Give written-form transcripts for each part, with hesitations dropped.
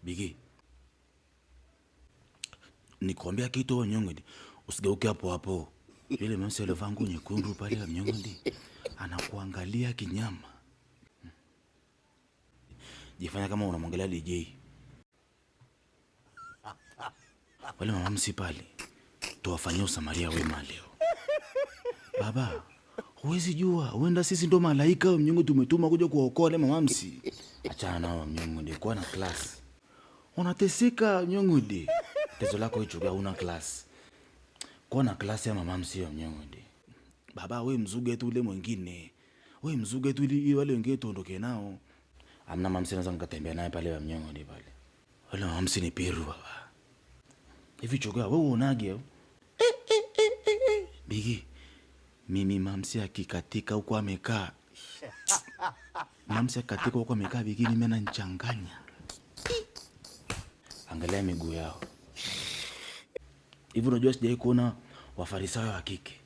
Bigi, nikwambia kitu wewe Mnyong'odi, usigeuke hapo hapo. Yule mama aliyevaa nguo nyekundu pale ya Mnyong'odi anakuangalia kinyama. Jifanya kama unamwangalia DJ. Wale mama pale tuwafanyie usamaria wema leo. Baba, huwezi jua, huenda sisi ndo malaika wa Mnyong'odi tumetuma kuja kuwaokoa wale mama. Achana nao Mnyong'odi, kuwa na class. Unateseka Mnyong'odi. Tezo lako hicho una class. Kuwa na class ya mama ya Mnyong'odi. Baba, wewe mzuge tu ule mwingine. Wewe mzuge tu ile wale wengine tuondoke nao. Amna mama anaweza nikatembea naye pale wa Mnyong'odi pale. Wale mama ni Peru baba. Hivi choga wewe unage? Bigi. Mimi mamsi akikatika huko amekaa. Mamsi akikatika huko amekaa Bigi mimi ananichanganya. Angalia miguu yao. Hivi unajua sijai kuona Wafarisayo wa kike.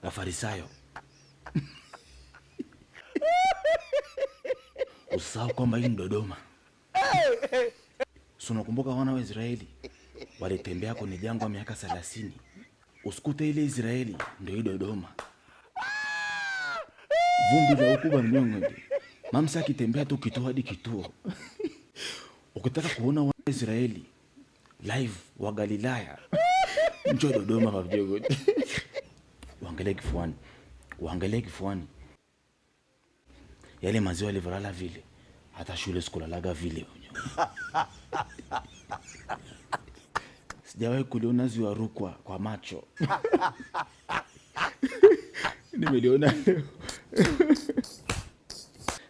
Wafarisayo. Usahau kwamba hii ni Dodoma. Si unakumbuka wana wa Israeli walitembea kwenye jangwa miaka 30. Usikute ile Israeli ndio hii Dodoma. Vumbi la ukubwa Mnyong'odi. Mamsa akitembea tu kituo hadi kituo. Ukitaka kuona wa Israeli live wa Galilaya, njoo Dodoma baba Mnyong'odi. Waangalie kifuani. Yale maziwa yalivyolala vile, hata shule sikulalaga vile. Sijawahi kuliona ziwa Rukwa kwa macho. Nimeliona leo.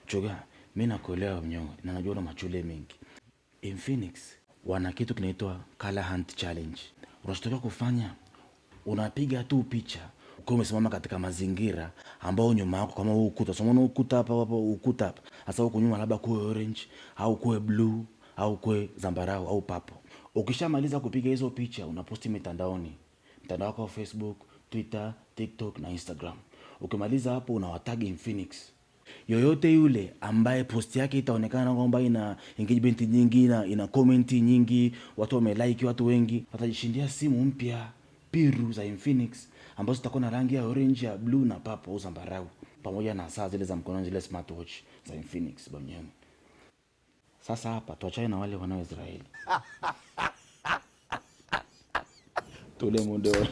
Choga, mimi nakuelewa Mnyong'odi na najua una machule mengi. In Phoenix wana kitu kinaitwa Color Hunt Challenge. Unachotaka kufanya, unapiga tu picha ukiwa umesimama katika mazingira ambao nyuma yako kama huu ukuta. So unaona ukuta hapa ukuta hapa. Sasa huko nyuma labda kuwe orange au kuwe blue au kuwe zambarau au purple. Ukishamaliza kupiga hizo picha unaposti mitandaoni. Mtandao wako wa Facebook, Twitter, TikTok na Instagram. Ukimaliza hapo unawatag in Phoenix. Yoyote yule ambaye post yake itaonekana kwamba ina engagement nyingi, ina comment nyingi, watu wamelike, watu wengi, watajishindia simu mpya Peru za Infinix ambazo zitakuwa na rangi ya orange, ya blue na purple au zambarau, pamoja na saa zile za mkononi, zile smartwatch za Infinix bonyeni. Sasa hapa tuachane na wale wana wa Israeli. Tule mundo.